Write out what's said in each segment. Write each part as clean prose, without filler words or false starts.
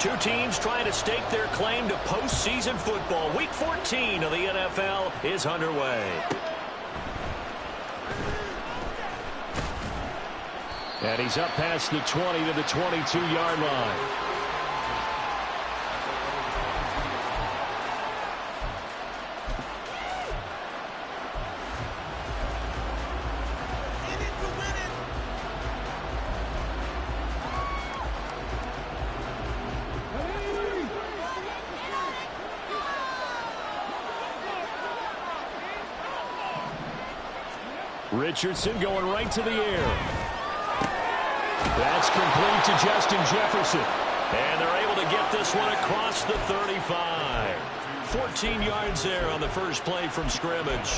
Two teams trying to stake their claim to postseason football. Week 14 of the NFL is underway. And he's up past the 20 to the 22-yard line. Richardson going right to the air. That's complete to Justin Jefferson. And they're able to get this one across the 35. 14 yards there on the first play from scrimmage.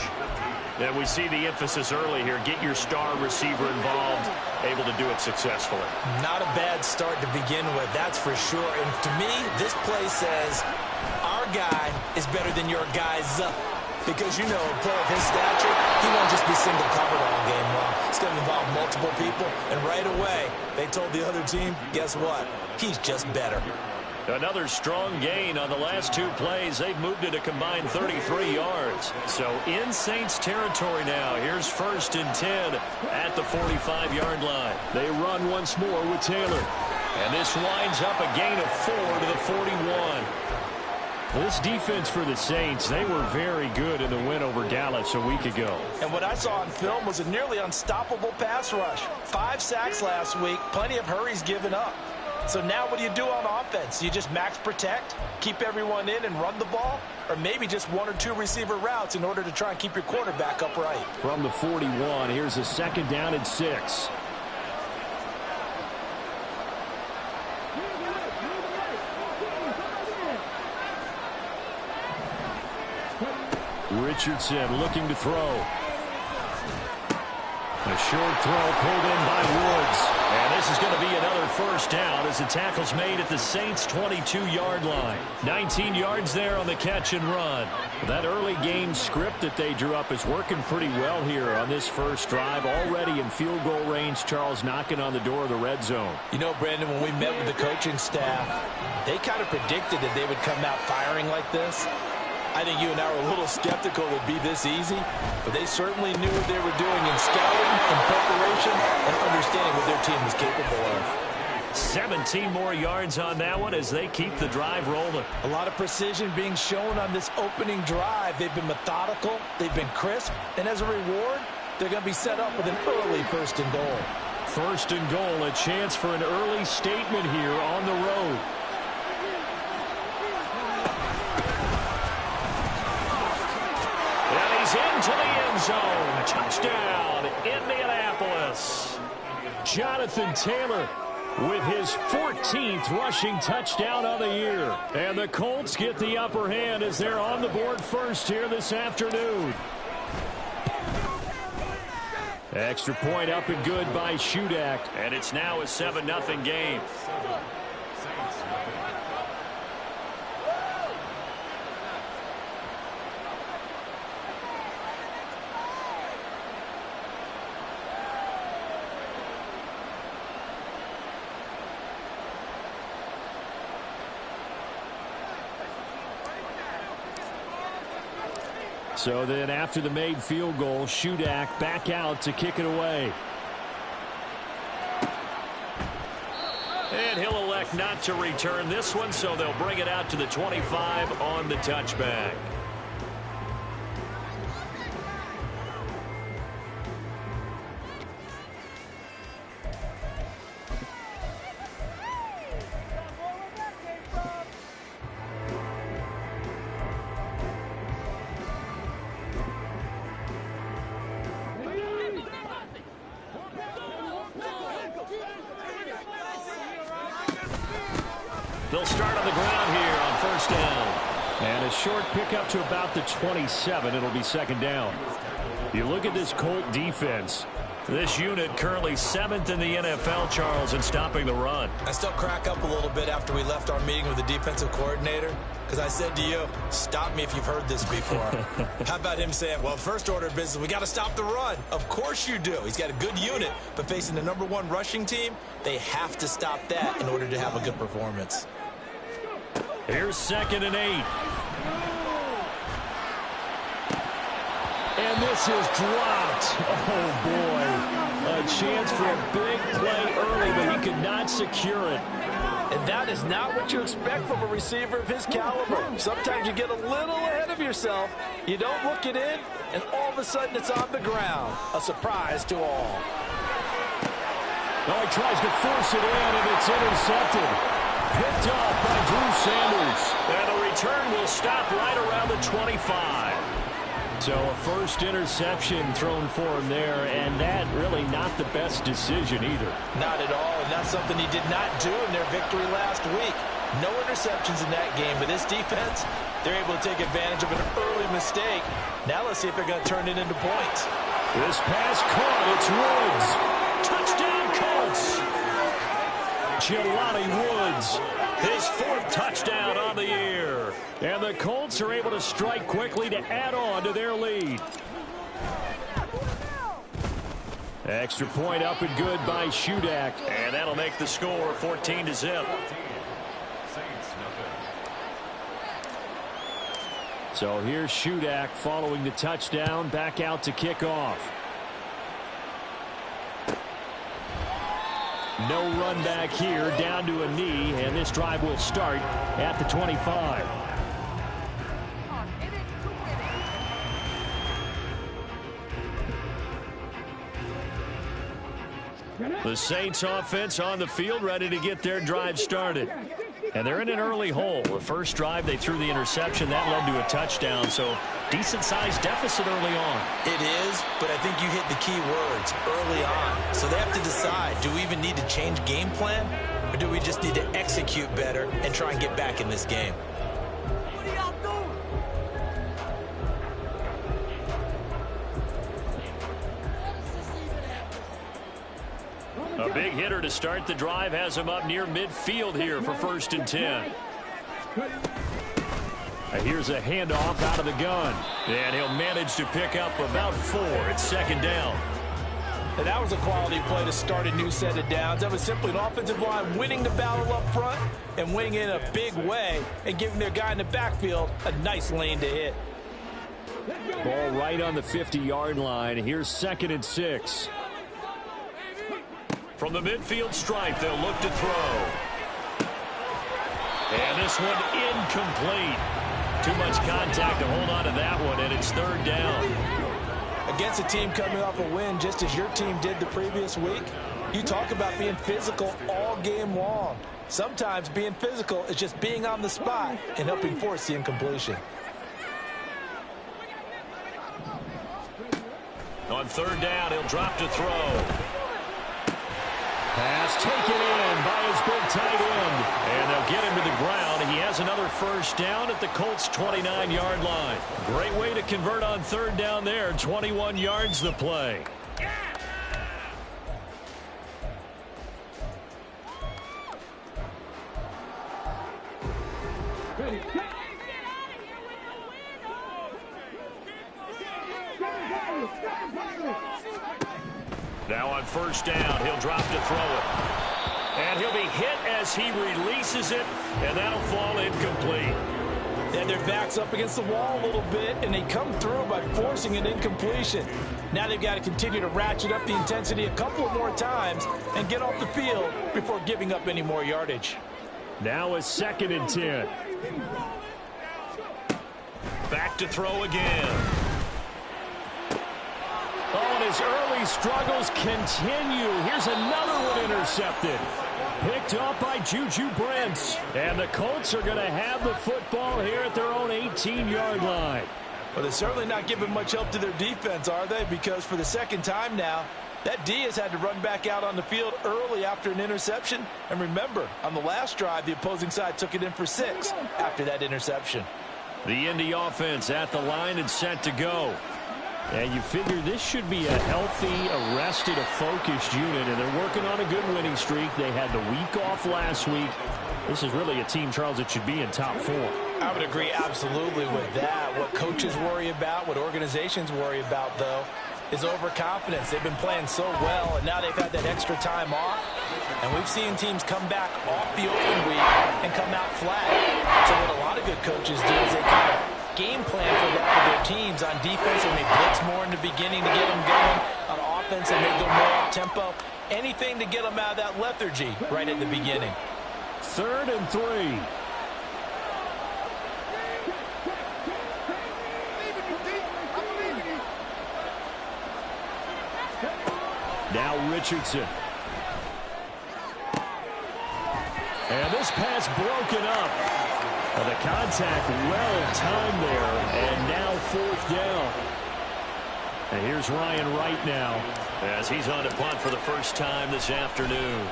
And we see the emphasis early here. Get your star receiver involved. Able to do it successfully. Not a bad start to begin with, that's for sure. And to me, this play says our guy is better than your guy's. Because, you know, a player of his stature, he won't just be single covered all game long. It's going to involve multiple people. And right away, they told the other team, guess what? He's just better. Another strong gain on the last two plays. They've moved it a combined 33 yards. So in Saints territory now. Here's 1st and 10 at the 45-yard line. They run once more with Taylor. And this winds up a gain of 4 to the 41. This defense for the Saints, they were very good in the win over Dallas a week ago. And what I saw on film was a nearly unstoppable pass rush. 5 sacks last week, plenty of hurries given up. So now what do you do on offense? You just max protect, keep everyone in and run the ball? Or maybe just 1 or 2 receiver routes in order to try and keep your quarterback upright? From the 41, here's a 2nd down and 6. Richardson looking to throw. A short throw pulled in by Woods. And this is going to be another 1st down as the tackle's made at the Saints' 22-yard line. 19 yards there on the catch and run. That early game script that they drew up is working pretty well here on this first drive. Already in field goal range, Charles knocking on the door of the red zone. You know, Brandon, when we met with the coaching staff, they kind of predicted that they would come out firing like this. I think you and I were a little skeptical it would be this easy, but they certainly knew what they were doing in scouting and preparation and understanding what their team was capable of. 17 more yards on that one as they keep the drive rolling. A lot of precision being shown on this opening drive. They've been methodical, they've been crisp, and as a reward, they're going to be set up with an early 1st and goal. 1st and goal, a chance for an early statement here on the road. Into the end zone. Touchdown, Indianapolis. Jonathan Taylor with his 14th rushing touchdown of the year. And the Colts get the upper hand as they're on the board first here this afternoon. Extra point up and good by Shudak. And it's now a 7-0 game. So then after the made field goal, Shudak back out to kick it away. And he'll elect not to return this one, so they'll bring it out to the 25 on the touchback. They'll start on the ground here on 1st down. And a short pickup to about the 27. It'll be 2nd down. You look at this Colt defense. This unit currently 7th in the NFL, Charles, in stopping the run. I still crack up a little bit after we left our meeting with the defensive coordinator, because I said to you, stop me if you've heard this before. How about him saying, well, first order of business, we got to stop the run. Of course you do. He's got a good unit, but facing the #1 rushing team, they have to stop that in order to have a good performance. Here's 2nd and 8. And this is dropped. Oh, boy. A chance for a big play early, but he could not secure it. And that is not what you expect from a receiver of his caliber. Sometimes you get a little ahead of yourself. You don't look it in, and all of a sudden it's on the ground. A surprise to all. Now he tries to force it in, and it's intercepted. Picked off by Drew Sanders. And the return will stop right around the 25. So a first interception thrown for him there, and that really not the best decision either. Not at all, and that's something he did not do in their victory last week. No interceptions in that game, but this defense, they're able to take advantage of an early mistake. Now let's see if they're going to turn it into points. This pass caught. It's Woods. Touchdown, Colts. Jelani Woods, his 4th touchdown on the year. And the Colts are able to strike quickly to add on to their lead. Extra point up and good by Shudak. And that'll make the score 14-0. So here's Shudak following the touchdown, back out to kick off. No run back here, down to a knee, and this drive will start at the 25. The Saints offense on the field, ready to get their drive started. And they're in an early hole. The first drive, they threw the interception. That led to a touchdown, so decent-sized deficit early on. It is, but I think you hit the key words, early on. So they have to decide, do we even need to change game plan, or do we just need to execute better and try and get back in this game? What are y'all doing? A big hitter to start the drive has him up near midfield here for 1st and 10. Here's a handoff out of the gun. And he'll manage to pick up about 4. It's 2nd down. And that was a quality play to start a new set of downs. That was simply an offensive line winning the battle up front and winning in a big way and giving their guy in the backfield a nice lane to hit. Ball right on the 50-yard line. Here's 2nd and 6. From the midfield stripe, they'll look to throw. And this one incomplete. Too much contact to hold on to that one, and it's 3rd down. Against a team coming off a win, just as your team did the previous week, you talk about being physical all game long. Sometimes being physical is just being on the spot and helping force the incompletion. On 3rd down, he'll drop to throw. Pass taken in by his big tight end. And they'll get him to the ground. He has another 1st down at the Colts' 29-yard line. Great way to convert on 3rd down there. 21 yards the play. Now on 1st down, he'll drop to throw it. And he'll be hit as he releases it, and that'll fall incomplete. And their back's up against the wall a little bit, and they come through by forcing an incompletion. Now they've got to continue to ratchet up the intensity a couple of more times and get off the field before giving up any more yardage. Now a 2nd and 10. Back to throw again. Oh, and his early struggles continue. Here's another one intercepted. Picked up by Juju Brents. And the Colts are going to have the football here at their own 18-yard line. Well, they're certainly not giving much help to their defense, are they? Because for the 2nd time now, that D has had to run back out on the field early after an interception. And remember, on the last drive, the opposing side took it in for 6 after that interception. The Indy offense at the line and set to go. And you figure this should be a healthy, arrested, a focused unit, and they're working on a good winning streak. They had the week off last week. This is really a team, Charles, that should be in top 4. I would agree absolutely with that. What coaches worry about, what organizations worry about, though, is overconfidence. They've been playing so well, and now they've had that extra time off. And we've seen teams come back off the open week and come out flat. So what a lot of good coaches do is they kind of game plan for that with their teams. On defense, and they blitz more in the beginning to get them going. On offense, and they go more up-tempo. Anything to get them out of that lethargy right at the beginning. 3rd and 3. Now Richardson. And this pass broken up. And the contact well timed there. And now 4th down. And here's Ryan Wright now as he's on to punt for the first time this afternoon.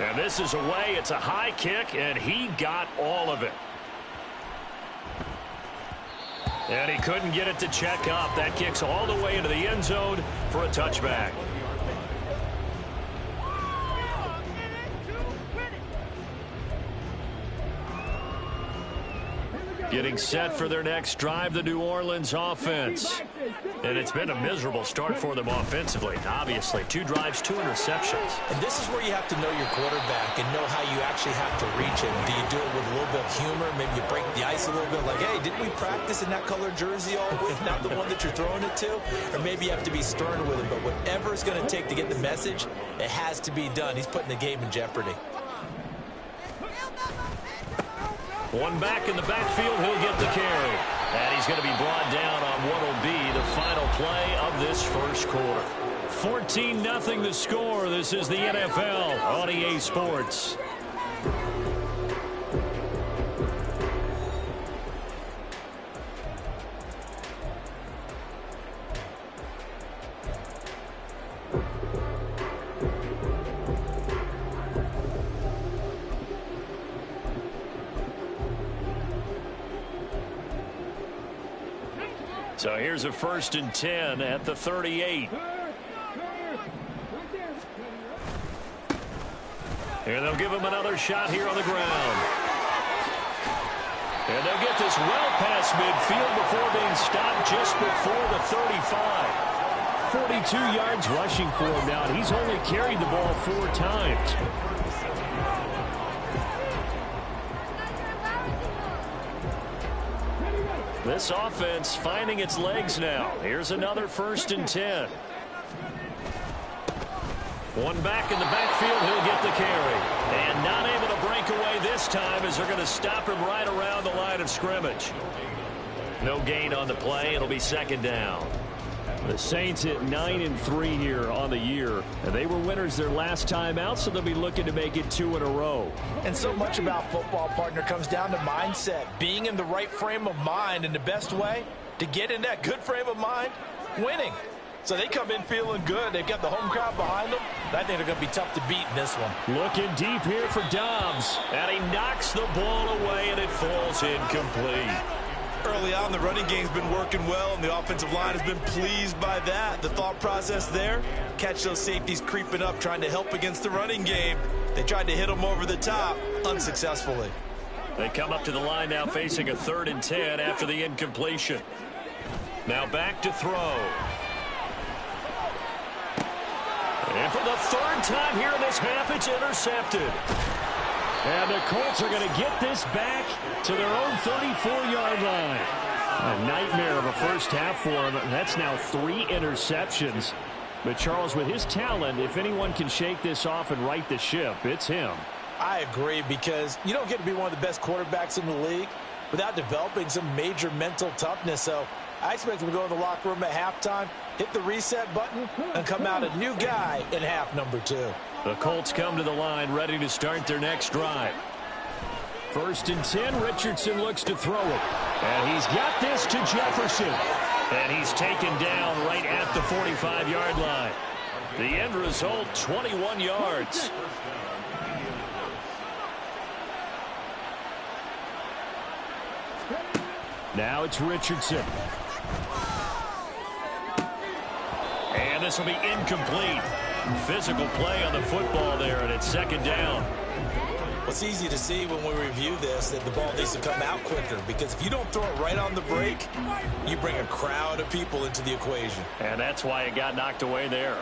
And this is away. It's a high kick, and he got all of it. And he couldn't get it to check up. That kicks all the way into the end zone for a touchback. Getting set for their next drive, the New Orleans offense. And it's been a miserable start for them offensively. Obviously, 2 drives, 2 interceptions. And this is where you have to know your quarterback and know how you actually have to reach him. Do you do it with a little bit of humor? Maybe you break the ice a little bit like, hey, didn't we practice in that color jersey all week? Not the one that you're throwing it to? Or maybe you have to be stern with him. But whatever it's going to take to get the message, it has to be done. He's putting the game in jeopardy. One back in the backfield, he'll get the carry. And he's going to be brought down on what will be the final play of this first quarter. 14-0 the score. This is the NFL on EA Sports. So here's a 1st and 10 at the 38. And they'll give him another shot here on the ground. And they'll get this well past midfield before being stopped just before the 35. 42 yards rushing for him now, and he's only carried the ball 4 times. This offense finding its legs now. Here's another 1st and 10. One back in the backfield, he'll get the carry. And not able to break away this time as they're going to stop him right around the line of scrimmage. No gain on the play. It'll be 2nd down. The Saints hit 9-3 here on the year. And they were winners their last time out, so they'll be looking to make it 2 in a row. And so much about football, partner, comes down to mindset. Being in the right frame of mind, and the best way to get in that good frame of mind, winning. So they come in feeling good. They've got the home crowd behind them. I think they're going to be tough to beat in this one. Looking deep here for Dobbs. And he knocks the ball away, and it falls incomplete. Early on, the running game's been working well, and the offensive line has been pleased by that. The thought process there, catch those safeties creeping up, trying to help against the running game. They tried to hit them over the top, unsuccessfully. They come up to the line now facing a 3rd and 10 after the incompletion. Now back to throw. And for the 3rd time here in this half, it's intercepted. And the Colts are going to get this back to their own 34-yard line. A nightmare of a first half for him. That's now 3 interceptions. But Charles, with his talent, if anyone can shake this off and right the ship, it's him. I agree, because you don't get to be one of the best quarterbacks in the league without developing some major mental toughness. So I expect him to go in the locker room at halftime, hit the reset button, and come out a new guy in half number 2. The Colts come to the line ready to start their next drive. 1st and 10, Richardson looks to throw it. And he's got this to Jefferson. And he's taken down right at the 45-yard line. The end result, 21 yards. Now it's Richardson. And this will be incomplete. Physical play on the football there, and it's second down. It's easy to see when we review this that the ball needs to come out quicker, because if you don't throw it right on the break, you bring a crowd of people into the equation. And that's why it got knocked away there.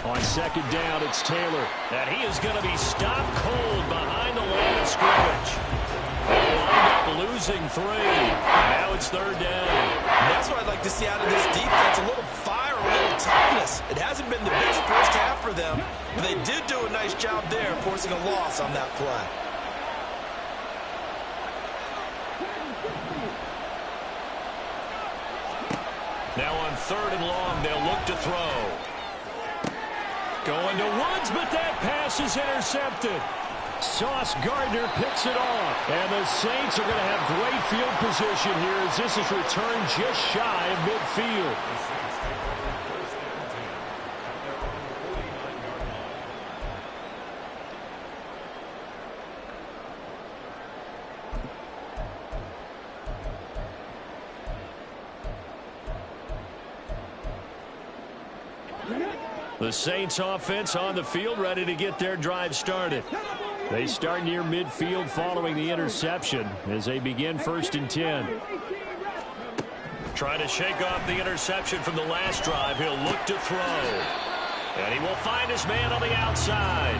On second down, it's Taylor. And he is going to be stopped cold behind the line of scrimmage. They wind up losing 3. Now it's third down. And that's what I'd like to see out of this defense, a little fire, a little toughness. It hasn't been the best first half for them, but they did do a nice job there, forcing a loss on that play. Now on third and long, they'll look to throw. Going to Woods, but that pass is intercepted. Sauce Gardner picks it off. And the Saints are going to have great field position here as this is returned just shy of midfield. The Saints offense on the field, ready to get their drive started. They start near midfield following the interception as they begin 1st and 10. Trying to shake off the interception from the last drive. He'll look to throw. And he will find his man on the outside.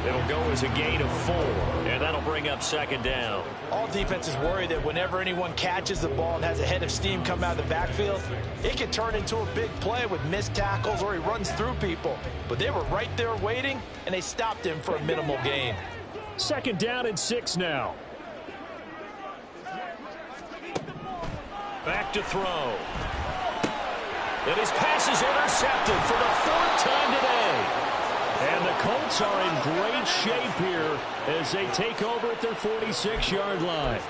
It'll go as a gain of 4, and that'll bring up second down. All defenses worry that whenever anyone catches the ball and has a head of steam come out of the backfield, it can turn into a big play with missed tackles or he runs through people. But they were right there waiting, and they stopped him for a minimal gain. Second down and 6 now. Back to throw. And his pass is intercepted for the 4th time today. And the Colts are in great shape here as they take over at their 46-yard line.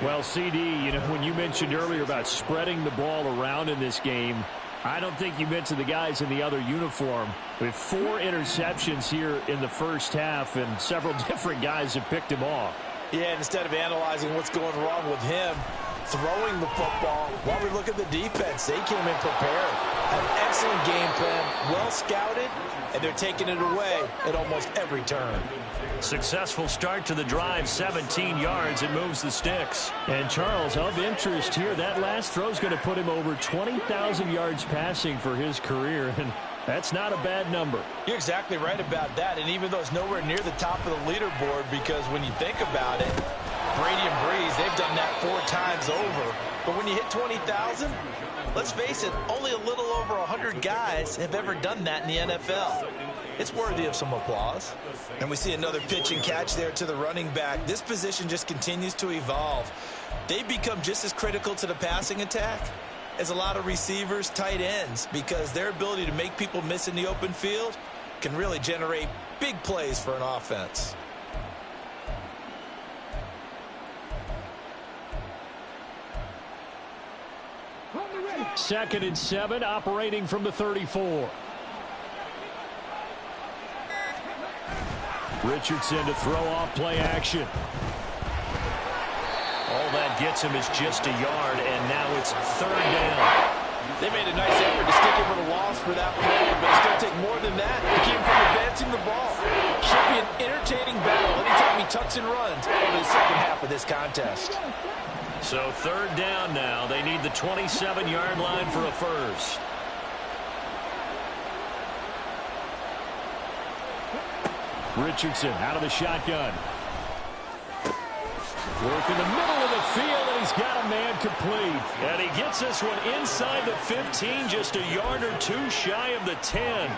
Well, CD, you know, when you mentioned earlier about spreading the ball around in this game, I don't think you mentioned the guys in the other uniform. With 4 interceptions here in the first half, and several different guys have picked him off. Yeah, and instead of analyzing what's going wrong with him, throwing the football, while we look at the defense, they came in prepared. An excellent game plan, well scouted, and they're taking it away at almost every turn. Successful start to the drive, 17 yards, and moves the sticks. And Charles, of interest here, that last throw is going to put him over 20,000 yards passing for his career, and that's not a bad number. You're exactly right about that, and even though it's nowhere near the top of the leaderboard, because when you think about it, Brady and Breeze, they've done that 4 times over. But when you hit 20,000, let's face it, only a little over 100 guys have ever done that in the NFL. It's worthy of some applause. And we see another pitch and catch there to the running back. This position just continues to evolve. They become just as critical to the passing attack as a lot of receivers, tight ends, because their ability to make people miss in the open field can really generate big plays for an offense. Second and 7, operating from the 34. Richardson to throw off play action. All that gets him is just a yard, and now it's third down. They made a nice effort to stick him with a loss for that play, but it's going to take more than that. It came from advancing the ball. Should be an entertaining battle anytime he tucks and runs over the second half of this contest. So third down now. They need the 27-yard line for a first. Richardson out of the shotgun. Work in the middle of the field, and he's got a man complete. And he gets this one inside the 15, just a yard or 2 shy of the 10.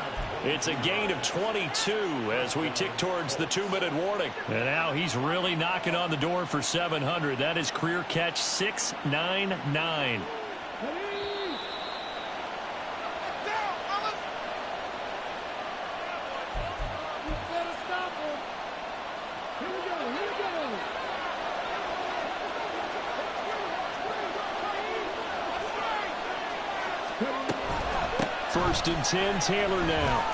It's a gain of 22 as we tick towards the 2-minute warning. And now he's really knocking on the door for 700. That is career catch 699. First and 10, Taylor now.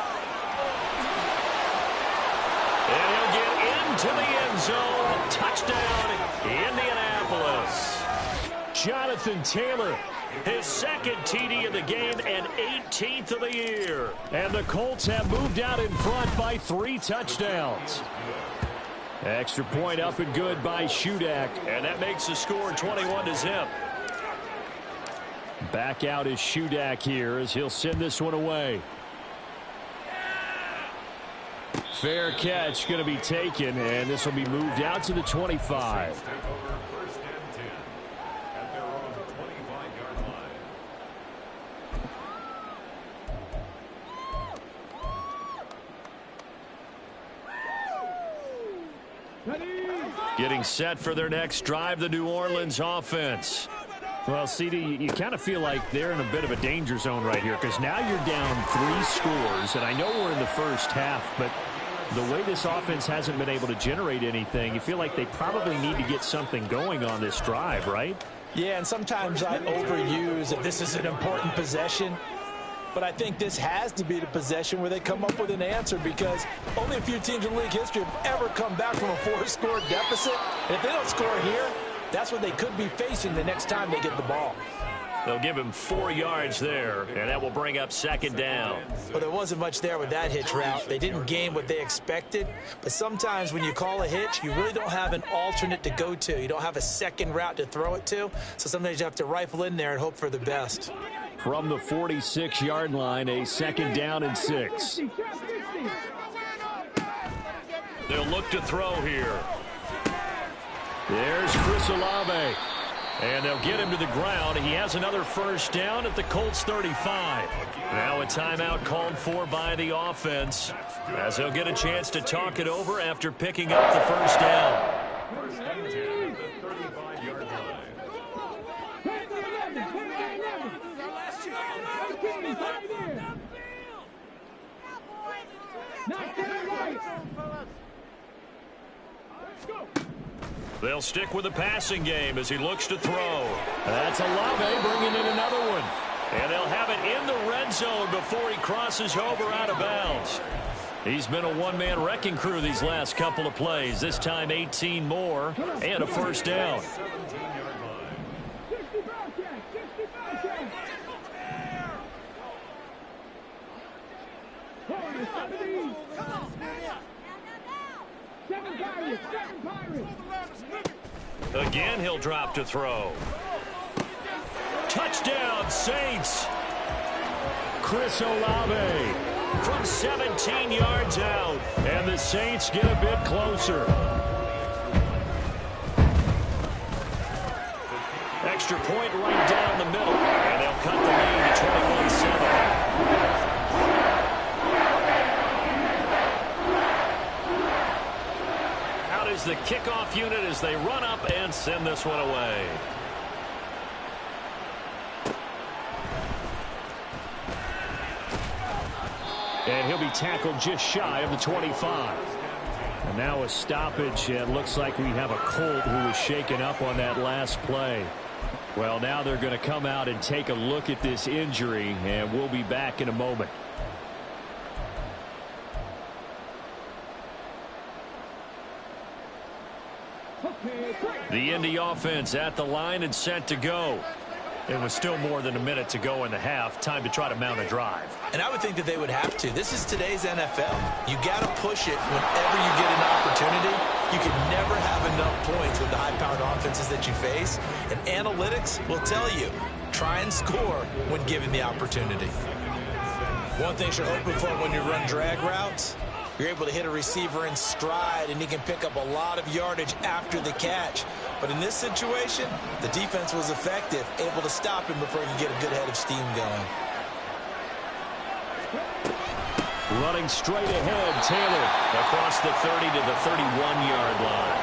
And he'll get into the end zone. Touchdown in the Jonathan Taylor. His second TD of the game and 18th of the year. And the Colts have moved out in front by 3 touchdowns. Extra point up and good by Shudak. And that makes the score 21-0. Back out is Shudak here as he'll send this one away. Fair catch going to be taken, and this will be moved out to the 25. Getting set for their next drive, the New Orleans offense. Well, CD, you kind of feel like they're in a bit of a danger zone right here because now you're down 3 scores, and I know we're in the first half, but the way this offense hasn't been able to generate anything, you feel like they probably need to get something going on this drive, right? Yeah, and sometimes I overuse that this is an important possession. But I think this has to be the possession where they come up with an answer because only a few teams in league history have ever come back from a 4-score deficit. And if they don't score here, that's what they could be facing the next time they get the ball. They'll give him 4 yards there, and that will bring up second down. Well, there wasn't much there with that hitch route. They didn't gain what they expected. But sometimes when you call a hitch, you really don't have an alternate to go to. You don't have a second route to throw it to. So sometimes you have to rifle in there and hope for the best. From the 46-yard line, a second down and 6. They'll look to throw here. There's Chris Olave. And they'll get him to the ground. He has another first down at the Colts 35. Now a timeout called for by the offense as they'll get a chance to talk it over after picking up the first down. First and 10 at the 35-yard line. They'll stick with the passing game as he looks to throw. That's Olave bringing in another one. And they'll have it in the red zone before he crosses over out of bounds. He's been a one-man wrecking crew these last couple of plays. This time 18 more and a first down. Again, he'll drop to throw. Touchdown, Saints. Chris Olave from 17 yards out. And the Saints get a bit closer. Extra point right down the middle. And they'll cut the lead to 21-7. Is the kickoff unit as they run up and send this one away. And he'll be tackled just shy of the 25. And now a stoppage, and looks like we have a Colt who was shaken up on that last play. Well, now they're going to come out and take a look at this injury, and we'll be back in a moment. The Indy offense at the line and set to go. It was still more than a minute to go in the half. Time to try to mount a drive. And I would think that they would have to. This is today's NFL. You got to push it whenever you get an opportunity. You can never have enough points with the high-powered offenses that you face. And analytics will tell you, try and score when given the opportunity. One thing you're hoping for when you run drag routes, you're able to hit a receiver in stride, and he can pick up a lot of yardage after the catch. But in this situation, the defense was effective, able to stop him before he could get a good head of steam going. Running straight ahead, Taylor across the 30 to the 31-yard line.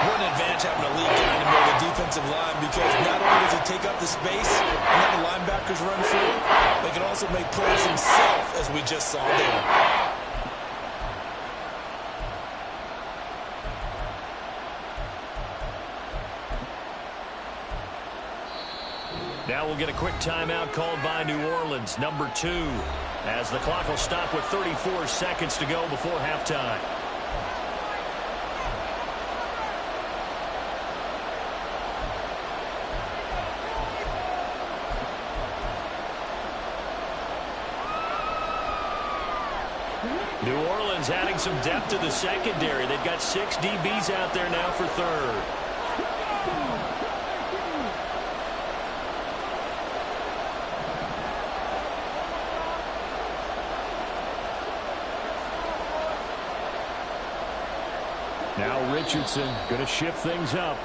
What an advantage having a lead guy in the middle of the defensive line, because not only does he take up the space and let the linebackers run through, they can also make plays himself, as we just saw there. Now we'll get a quick timeout called by New Orleans, number 2, as the clock will stop with 34 seconds to go before halftime. New Orleans adding some depth to the secondary. They've got 6 DBs out there now for third. Now Richardson going to shift things up.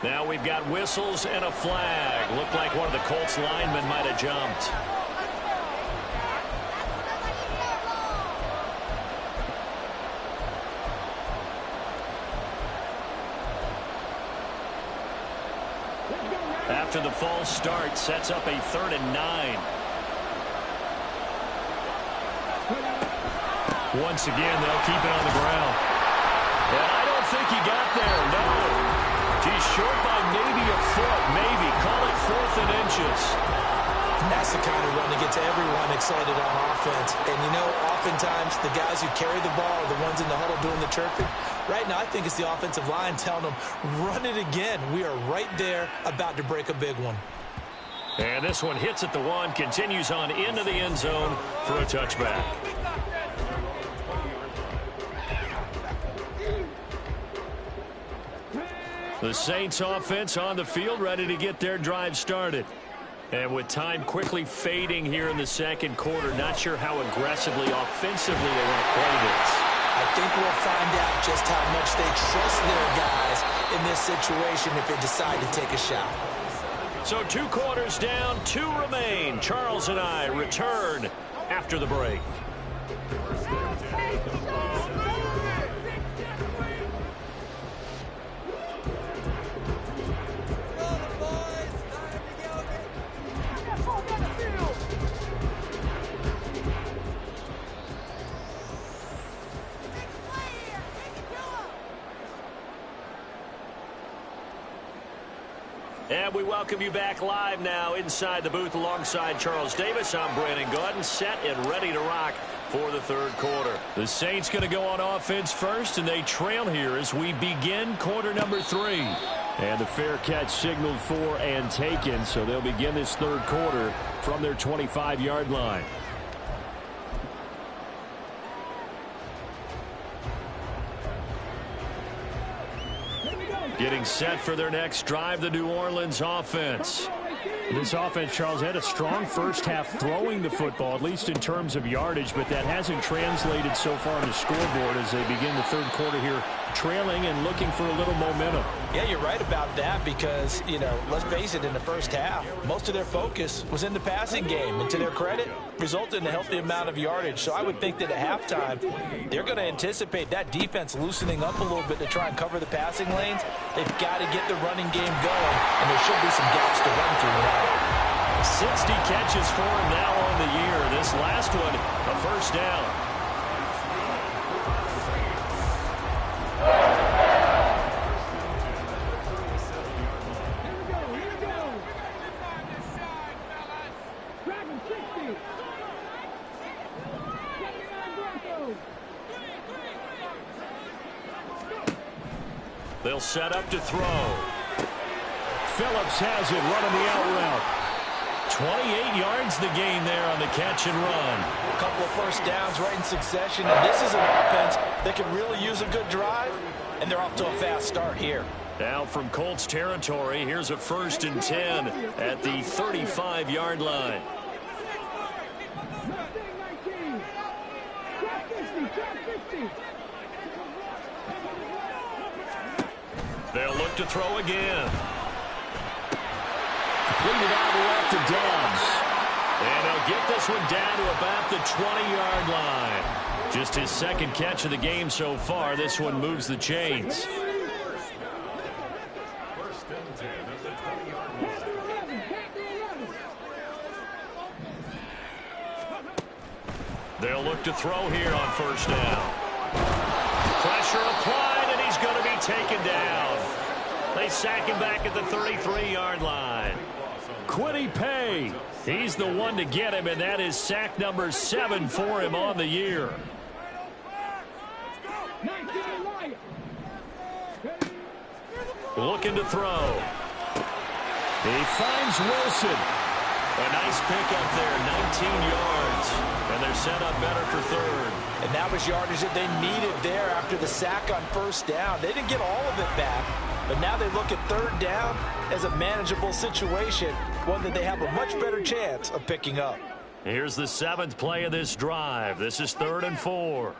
Now we've got whistles and a flag. Looked like one of the Colts linemen might have jumped. After the false start, sets up a 3rd and 9. Once again, they'll keep it on the ground. And I don't think he got there, no. He's short by maybe a foot, maybe. Call it 4th and inches. That's the kind of run that gets everyone excited on offense. And, you know, oftentimes the guys who carry the ball are the ones in the huddle doing the chirping. Right now, I think it's the offensive line telling them, run it again. We are right there about to break a big one. And this one hits at the 1, continues on into the end zone for a touchback. The Saints offense on the field, ready to get their drive started. And with time quickly fading here in the second quarter, not sure how aggressively, offensively they want to play this. I think we'll find out just how much they trust their guys in this situation if they decide to take a shot. So 2 quarters down, 2 remain. Charles and I return after the break. And we welcome you back live now inside the booth alongside Charles Davis. I'm Brandon Gaudin, set and ready to rock for the 3rd quarter. The Saints going to go on offense first, and they trail here as we begin quarter number 3. And the fair catch signaled for and taken, so they'll begin this 3rd quarter from their 25-yard line. Getting set for their next drive, the New Orleans offense. This offense, Charles, had a strong first half throwing the football, at least in terms of yardage, but that hasn't translated so far on the scoreboard as they begin the 3rd quarter here, trailing and looking for a little momentum. Yeah, you're right about that because, you know, let's face it, in the first half, most of their focus was in the passing game. And to their credit, resulted in a healthy amount of yardage. So I would think that at halftime, they're going to anticipate that defense loosening up a little bit to try and cover the passing lanes. They've got to get the running game going, and there should be some gaps to run through now. 60 catches for him now on the year. This last one, a 1st down. They'll set up to throw. Phillips has it running the out route. 28 yards the gain there on the catch and run. A couple of 1st downs right in succession, and this is an offense that can really use a good drive, and they're off to a fast start here. Now from Colts territory, here's a 1st and 10 at the 35-yard line. They'll look to throw again. Completed out left to Dobbs. And they'll get this one down to about the 20-yard line. Just his 2nd catch of the game so far. This one moves the chains. They'll look to throw here on 1st down. Pressure applied, and he's going to be taken down. They sack him back at the 33-yard line. Quiddy Pay, he's the one to get him, and that is sack number 7 for him on the year. Looking to throw. He finds Wilson. A nice pickup there, 19 yards. And they're set up better for third. And that was yardage that they needed there after the sack on first down. They didn't get all of it back, but now they look at third down as a manageable situation, one that they have a much better chance of picking up. Here's the 7th play of this drive. This is 3rd and 4.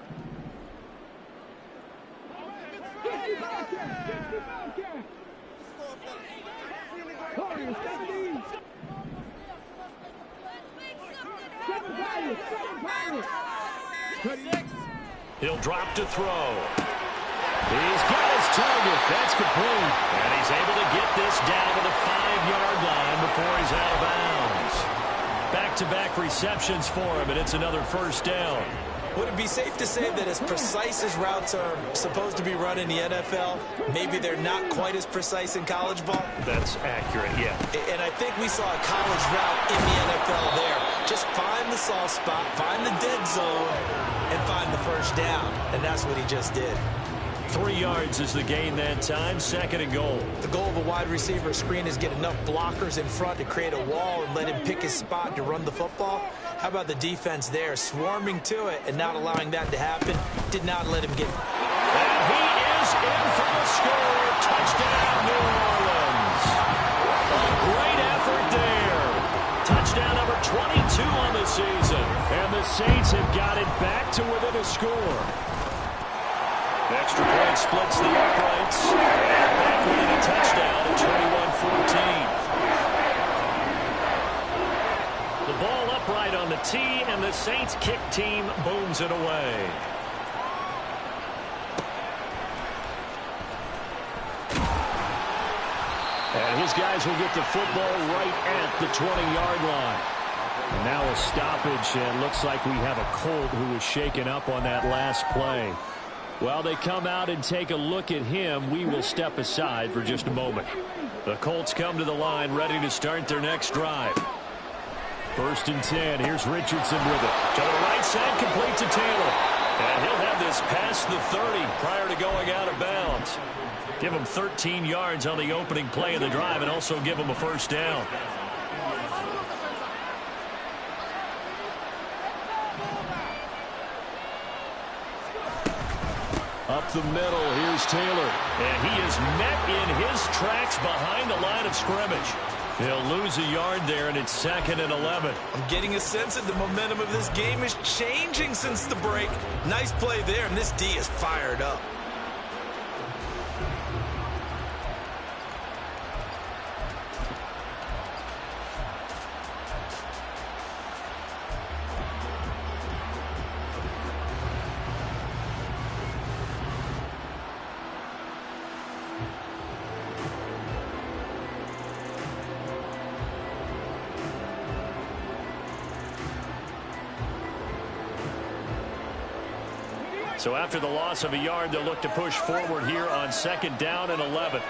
He'll drop to throw. He's got his target. That's complete. And he's able to get this down to the 5-yard line before he's out of bounds. Back-to-back receptions for him, and it's another first down. Would it be safe to say that as precise as routes are supposed to be run in the NFL, maybe they're not quite as precise in college ball? That's accurate, yeah. And I think we saw a college route in the NFL there. Just find the soft spot, find the dead zone, and find the first down. And that's what he just did. 3 yards is the gain that time, 2nd and goal. The goal of a wide receiver screen is get enough blockers in front to create a wall and let him pick his spot to run the football. How about the defense there, swarming to it and not allowing that to happen? Did not let him get. And he is in for the score. Touchdown, New Orleans. A great effort there. Touchdown number 22 on the season. And the Saints have got it back to within a score. Extra point splits the uprights. And back within a touchdown at 21-14. The ball upright on the tee, and the Saints kick team booms it away. And his guys will get the football right at the 20-yard line. And now a stoppage, and looks like we have a Colt who was shaken up on that last play. While they come out and take a look at him, we will step aside for just a moment. The Colts come to the line, ready to start their next drive. 1st and 10. Here's Richardson with it. To the right side, complete to Taylor. And he'll have this past the 30 prior to going out of bounds. Give him 13 yards on the opening play of the drive and also give him a first down. Up the middle, here's Taylor. And he is met in his tracks behind the line of scrimmage. He'll lose a yard there, and it's 2nd and 11. I'm getting a sense that the momentum of this game is changing since the break. Nice play there, and this D is fired up. So after the loss of a yard, they'll look to push forward here on 2nd down and 11.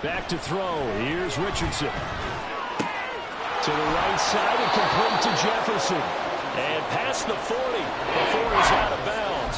Back to throw. Here's Richardson. To the right side and complete to Jefferson. And past the 40 before he's out of bounds.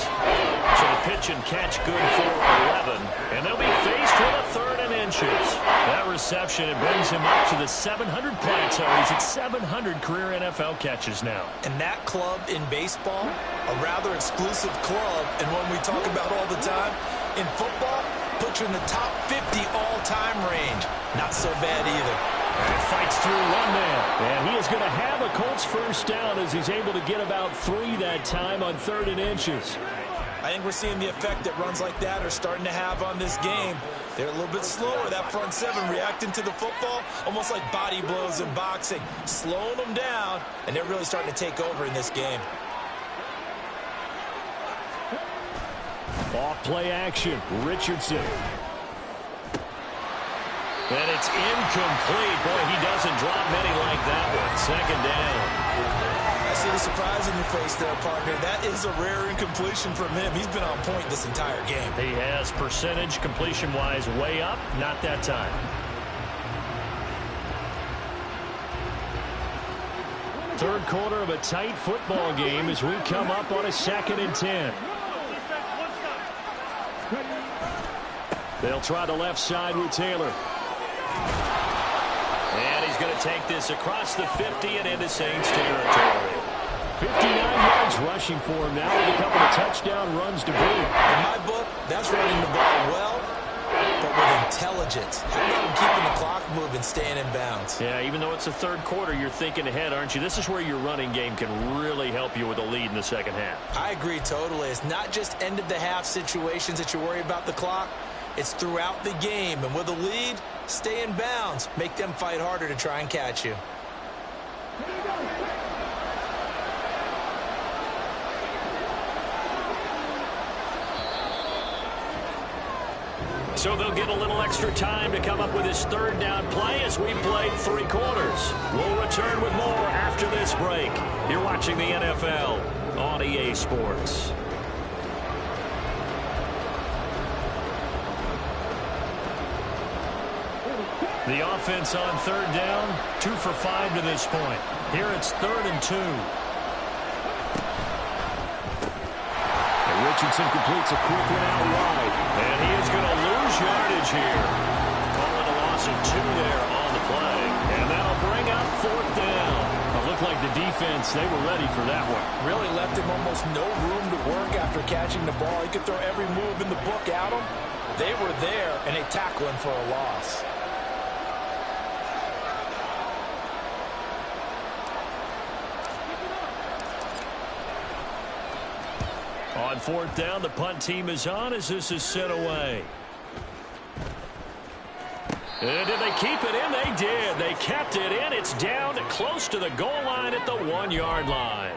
So the pitch and catch good for 11. And they'll be faced with a 3rd and inches. That reception, it brings him up to the 700 plateau. He's at 700 career NFL catches now. And that club in baseball, a rather exclusive club, and one we talk about all the time. In football, puts you in the top 50 all-time range. Not so bad either. And fights through one man. And he is going to have a Colts first down as he's able to get about 3 that time on 3rd and inches. I think we're seeing the effect that runs like that are starting to have on this game. They're a little bit slower, that front 7, reacting to the football, almost like body blows in boxing, slowing them down, and they're really starting to take over in this game. Off play action, Richardson. And it's incomplete. Boy, he doesn't drop many like that one. 2nd down. I see the surprise in your face there, partner. That is a rare incompletion from him. He's been on point this entire game. He has percentage completion-wise way up. Not that time. 3rd quarter of a tight football game as we come up on a 2nd and 10. They'll try the left side with Taylor. And he's going to take this across the 50 and into Saints territory. 59 yards rushing for him now with a couple of touchdown runs to boot. In my book, that's running the ball well, but with intelligence. How about him keeping the clock moving, staying in bounds? Yeah, even though it's the third quarter, you're thinking ahead, aren't you? This is where your running game can really help you with a lead in the second half. I agree totally. It's not just end-of-the-half situations that you worry about the clock. It's throughout the game. And with a lead, stay in bounds. Make them fight harder to try and catch you. So they'll get a little extra time to come up with his third down play as we played 3 quarters. We'll return with more after this break. You're watching the NFL on EA Sports. The offense on third down, 2 for 5 to this point. Here it's 3rd and 2. Richardson completes a quick one out wide. And he is going to lose yardage here. Call it a loss of 2 there on the play. And that'll bring up 4th down. It looked like the defense, they were ready for that one. Really left him almost no room to work after catching the ball. He could throw every move in the book at him. They were there, and they tackle him for a loss. On 4th down, the punt team is on as this is sent away. And did they keep it in? They did. They kept it in. It's down close to the goal line at the 1-yard line.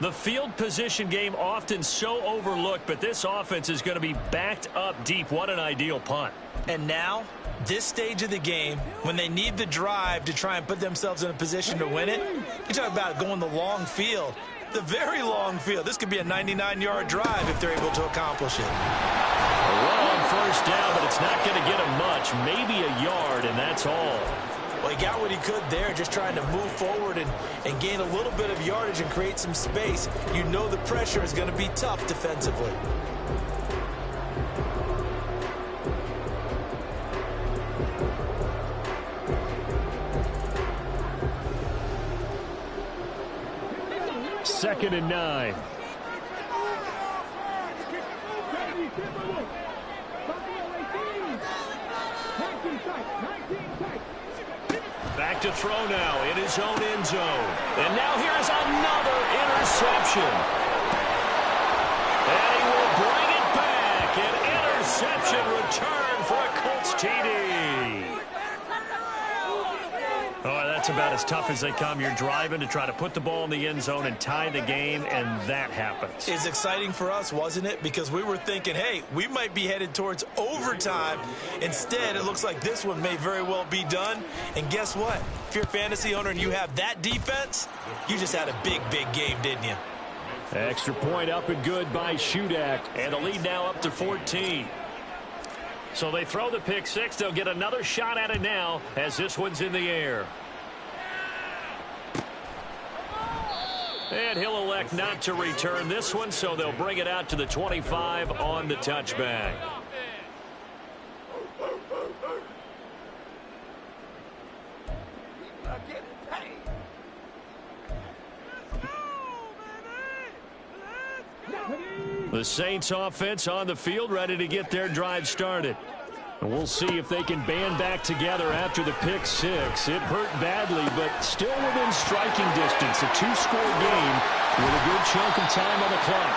The field position game often so overlooked, but this offense is going to be backed up deep. What an ideal punt. And now, this stage of the game, when they need the drive to try and put themselves in a position to win it, you talk about going the long field. The very long field. This could be a 99-yard drive if they're able to accomplish it. Well, on first down, but it's not going to get him much. Maybe a yard, and that's all. Well, he got what he could there, just trying to move forward and gain a little bit of yardage and create some space. You know the pressure is going to be tough defensively. Second and 9. Back to throw now in his own end zone. And now here's another interception. And he will bring it back. An interception return for a Colts TD. Oh, that's about as tough as they come. You're driving to try to put the ball in the end zone and tie the game, and that happens. It's exciting for us, wasn't it? Because we were thinking, hey, we might be headed towards overtime. Instead, it looks like this one may very well be done. And guess what? If you're a fantasy owner and you have that defense, you just had a big, big game, didn't you? Extra point up and good by Shudak. And a lead now up to 14. So they throw the pick six. They'll get another shot at it now as this one's in the air. And he'll elect not to return this one, so they'll bring it out to the 25 on the touchback. The Saints offense on the field, ready to get their drive started. And we'll see if they can band back together after the pick six. It hurt badly, but still within striking distance. A 2-score game with a good chunk of time on the clock.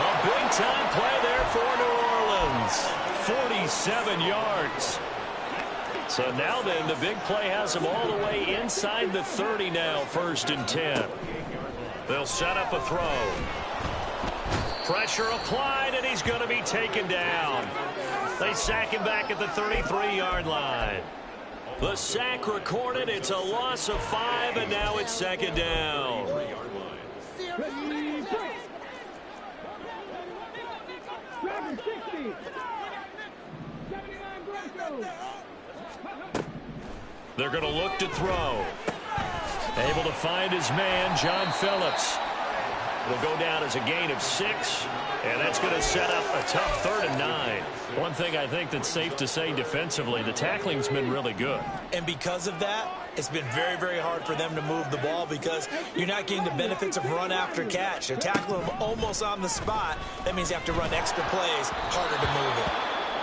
A big-time play there for New Orleans. 47 yards. So now then, the big play has them all the way inside the 30 now, 1st and 10. They'll set up a throw. Pressure applied, and he's going to be taken down. They sack him back at the 33-yard line. The sack recorded. It's a loss of 5, and now it's 2nd down. They're going to look to throw. Able to find his man, John Phillips. It'll go down as a gain of 6, and that's going to set up a tough 3rd and 9. One thing I think that's safe to say defensively, the tackling's been really good. And because of that, it's been very, very hard for them to move the ball because you're not getting the benefits of run after catch. They're tackling them almost on the spot. That means you have to run extra plays, harder to move it.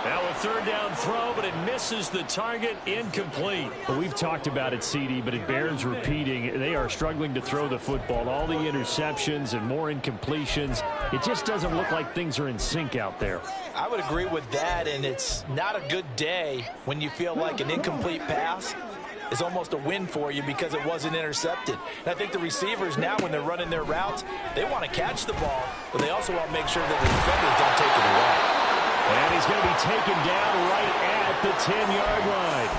Now a 3rd down throw, but it misses the target, incomplete. Well, we've talked about it, CD, but it bears repeating. They are struggling to throw the football. All the interceptions and more incompletions. It just doesn't look like things are in sync out there. I would agree with that, and it's not a good day when you feel like an incomplete pass is almost a win for you because it wasn't intercepted. And I think the receivers now, when they're running their routes, they want to catch the ball, but they also want to make sure that the defenders don't take it away. And he's going to be taken down right at the 10-yard line.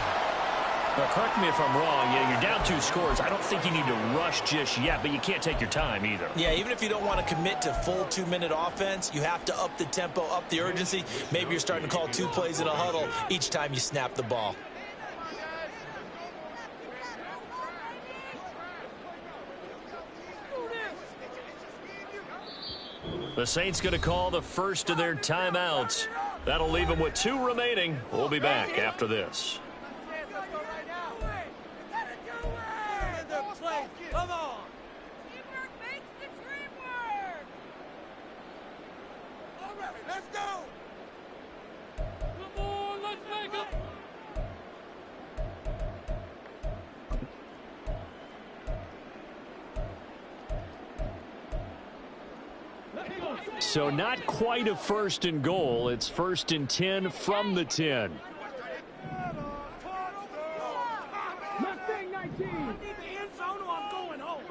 Now, correct me if I'm wrong. Yeah, you're down 2 scores. I don't think you need to rush just yet, but you can't take your time either. Yeah, even if you don't want to commit to full 2-minute offense, you have to up the tempo, up the urgency. Maybe you're starting to call 2 plays in a huddle each time you snap the ball. The Saints going to call the first of their timeouts. That'll leave them with 2 remaining. We'll be back after this. Come on. Teamwork makes the dream work. All right, let's go. Come on, let's make it. So not quite a 1st and goal. It's 1st and 10 from the 10. Mustang 19. I need the end zone or I'm going home.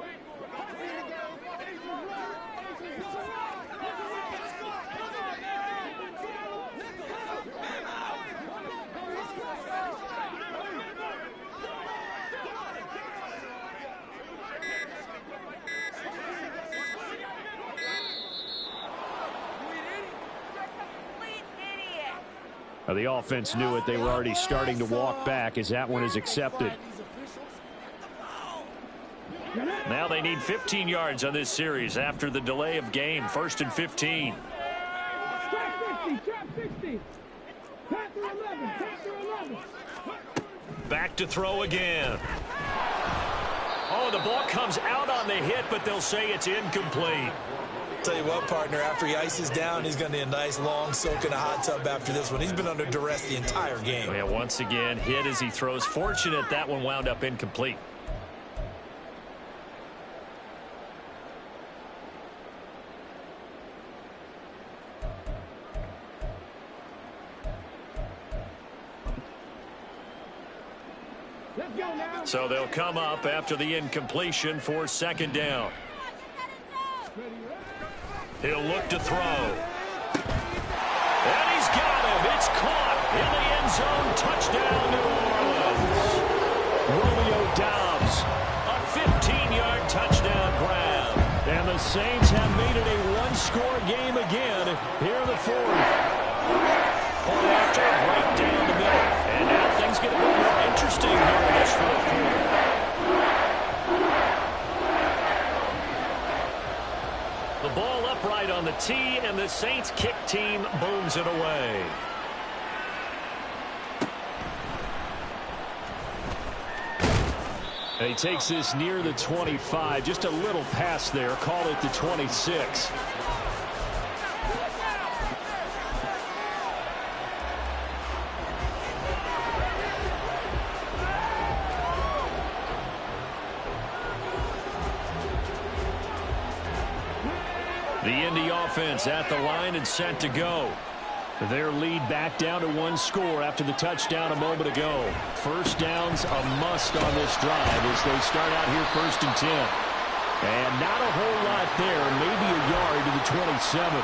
The offense knew it. They were already starting to walk back as that one is accepted. Now they need 15 yards on this series after the delay of game. 1st and 15. Back to throw again. Oh, the ball comes out on the hit, but they'll say it's incomplete. Tell you what, partner, after he ices down, he's going to need a nice long soak in a hot tub after this one. He's been under duress the entire game. Yeah, once again, hit as he throws. Fortunate that one wound up incomplete. So they'll come up after the incompletion for 2nd down. He'll look to throw. And he's got him. It's caught in the end zone. Touchdown, New Orleans. Romeo Doubs. A 15-yard touchdown grab. And the Saints have made it a 1-score game again here in the 4th. Pulled after right down the middle. And now things get a bit more interesting here in this 4th quarter. The ball upright on the tee, and the Saints kick team booms it away. And he takes this near the 25. Just a little pass there. Call it the 26. The Indy offense at the line and set to go. Their lead back down to 1 score after the touchdown a moment ago. 1st down's a must on this drive as they start out here 1st and 10. And not a whole lot there, maybe a yard to the 27.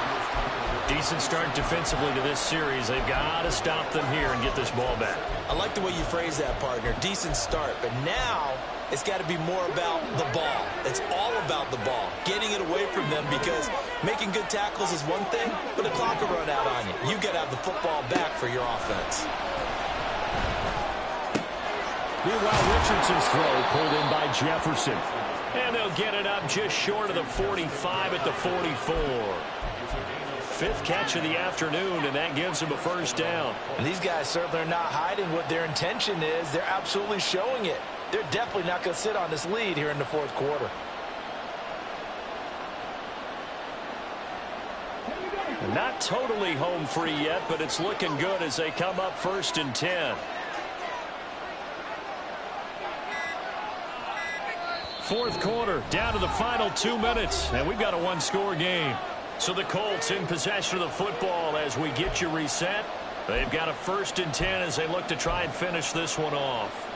Decent start defensively to this series. They've got to stop them here and get this ball back. I like the way you phrase that, partner. Decent start, but now it's got to be more about the ball. It's all about the ball, getting it away from them, because making good tackles is one thing, but the clock will run out on you. You got to have the football back for your offense. Meanwhile, Richardson's throw pulled in by Jefferson. And they'll get it up just short of the 45 at the 44. Fifth catch of the afternoon, and that gives them a first down. And these guys certainly are not hiding what their intention is. They're absolutely showing it. They're definitely not going to sit on this lead here in the fourth quarter. Not totally home free yet, but it's looking good as they come up 1st and 10. Fourth quarter, down to the final 2 minutes, and we've got a one-score game. So the Colts in possession of the football as we get you reset. They've got a 1st and 10 as they look to try and finish this one off.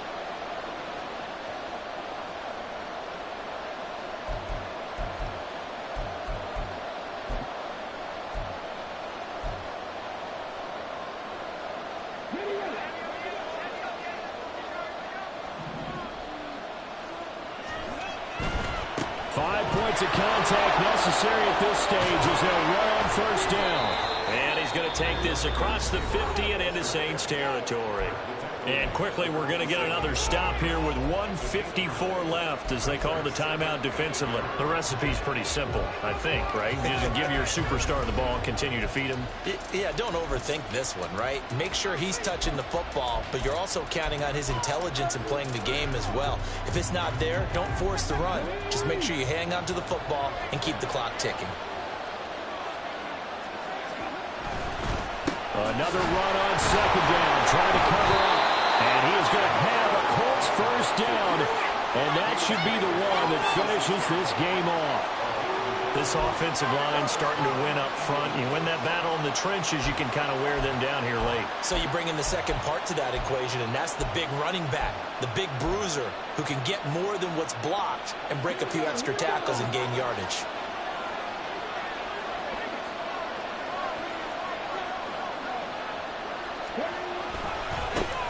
Of contact necessary at this stage as they'll run on first down. And he's going to take this across the 50 and into Saints territory. And quickly we're going to get another stop here with 1:54 left as they call the timeout defensively. The recipe's pretty simple, I think, right? You just give your superstar the ball and continue to feed him. Yeah, don't overthink this one, right? Make sure he's touching the football, but you're also counting on his intelligence in playing the game as well. If it's not there, don't force the run. Just make sure you hang on to the football and keep the clock ticking. Another run on second down, trying to cover up. And he is going to have a Colts first down, and that should be the one that finishes this game off. This offensive line starting to win up front. You win that battle in the trenches, you can kind of wear them down here late. So you bring in the second part to that equation, and that's the big running back, the big bruiser, who can get more than what's blocked and break a few extra tackles and gain yardage.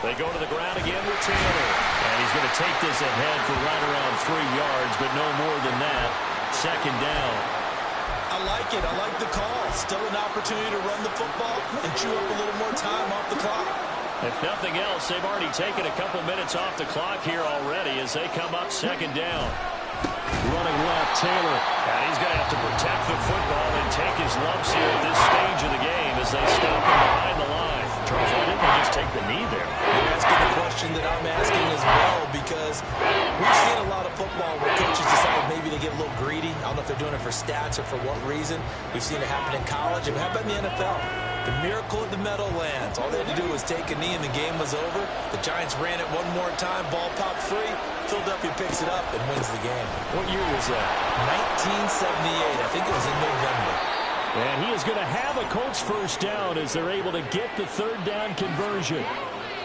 They go to the ground again with Taylor. And he's going to take this ahead for right around 3 yards, but no more than that. Second down. I like it. I like the call. Still an opportunity to run the football and chew up a little more time off the clock. If nothing else, they've already taken a couple minutes off the clock here already as they come up second down. Running left, Taylor. And he's going to have to protect the football and take his lumps here at this stage of the game as they stop him behind the line. Charles, why didn't they just take the knee there? You're asking the question that I'm asking as well, because we've seen a lot of football where coaches decide maybe they get a little greedy. I don't know if they're doing it for stats or for what reason. We've seen it happen in college. And how about in the NFL? The miracle of the Meadowlands. All they had to do was take a knee and the game was over. The Giants ran it one more time. Ball popped free. Philadelphia picks it up and wins the game. What year was that? 1978. I think it was in November. And he is going to have a Colts first down as they're able to get the third down conversion.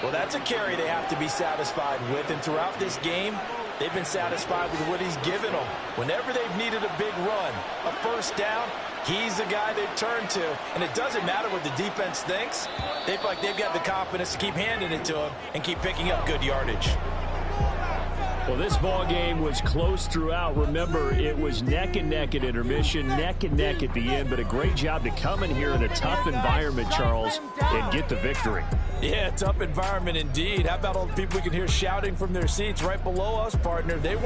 Well, that's a carry they have to be satisfied with. And throughout this game, they've been satisfied with what he's given them. Whenever they've needed a big run, a first down, he's the guy they've turned to. And it doesn't matter what the defense thinks. They feel like they've got the confidence to keep handing it to him and keep picking up good yardage. Well, this ball game was close throughout. Remember, it was neck and neck at intermission, neck and neck at the end, but a great job to come in here in a tough environment, Charles, and get the victory. Yeah, tough environment indeed. How about all the people we can hear shouting from their seats right below us, partner? They